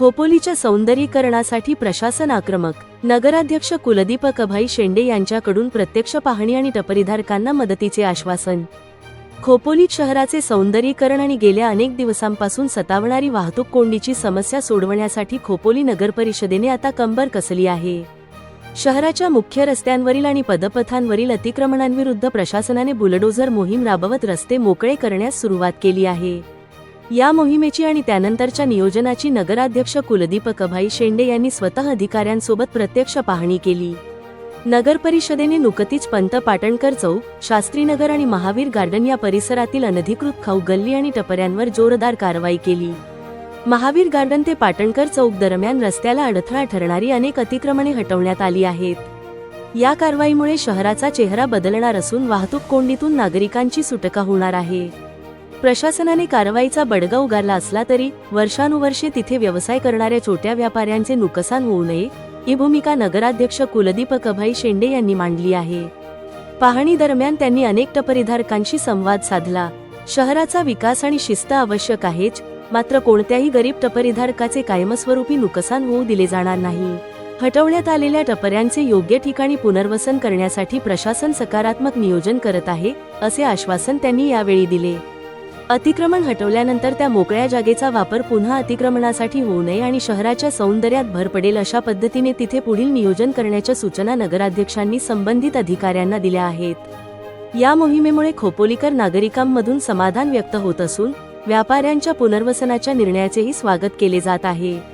खोपोलीच्या सौंदर्यीकरणासाठी प्रशासन आक्रमक. नगराध्यक्ष कुलदीप अभय शेंडे यांच्याकडून प्रत्यक्ष पाहणी आणि टपरीधारकांना मदतीचे आश्वासन. खोपोलीत शहराचे सौंदर्यीकरण आणि गेल्या अनेक दिवसांपासून सतावणारी वाहतूक कोंडीची समस्या सोडवण्यासाठी खोपोली नगरपरिषदेने आता कंबर कसली आहे. शहराच्या मुख्य रस्त्यांवरील आणि पदपथांवरील अतिक्रमणांविरुद्ध प्रशासनाने बुलडोझर मोहीम राबवत रस्ते मोकळे करण्यास सुरुवात केली आहे. या मोहिमेची आणि त्यानंतरच्या नियोजनाची नगराध्यक्ष कुलदीप अभय शेंडे यांनी स्वतः अधिकाऱ्यांसोबत प्रत्यक्ष पाहणी केली. नगरपरिषदेने नुकतीच पंत पाटणकर चौक, शास्त्रीनगर आणि महावीर गार्डन या परिसरातील अनधिकृत खाऊ गल्ली आणि टपऱ्यांवर जोरदार कारवाई केली. महावीर गार्डन ते पाटणकर चौक दरम्यान रस्त्याला अडथळा ठरणारी अनेक अतिक्रमणे हटवण्यात आली आहेत. या कारवाईमुळे शहराचा चेहरा बदलणार असून वाहतूक कोंडीतून नागरिकांची सुटका होणार आहे. प्रशासनाने कारवाईचा बडगा उगारला असला तरी वर्षानुवर्षे तिथे व्यवसाय करणाऱ्या छोट्या व्यापाऱ्यांचे नुकसान होऊ नये ही भूमिका नगराध्यक्ष कुलदीप अभय शेंडे यांनी मांडली आहे. पाहणी दरम्यान त्यांनी अनेक टपरीधारकांशी संवाद साधला. शहराचा विकास आणि शिस्त आवश्यक आहेच, मात्र कोणत्याही गरीब टपरीधारकाचे कायमस्वरूपी नुकसान होऊ दिले जाणार नाही. हटवण्यात आलेल्या टपऱ्यांचे योग्य ठिकाणी पुनर्वसन करण्यासाठी प्रशासन सकारात्मक नियोजन करत आहे, असे आश्वासन त्यांनी यावेळी दिले. अतिक्रमण हटवल्यानंतर त्या मोकळ्या जागेचा वापर पुन्हा अतिक्रमणासाठी होऊ नये आणि शहराच्या सौंदर्यात भर पडेल अशा पद्धतीने तिथे पुढील नियोजन करण्याच्या सूचना नगराध्यक्षांनी संबंधित अधिकाऱ्यांना दिल्या आहेत. या मोहिमेमुळे खोपोलीकर नागरिकांमधून समाधान व्यक्त होत असून व्यापाऱ्यांच्या पुनर्वसनाच्या निर्णयाचेही स्वागत केले जात आहे.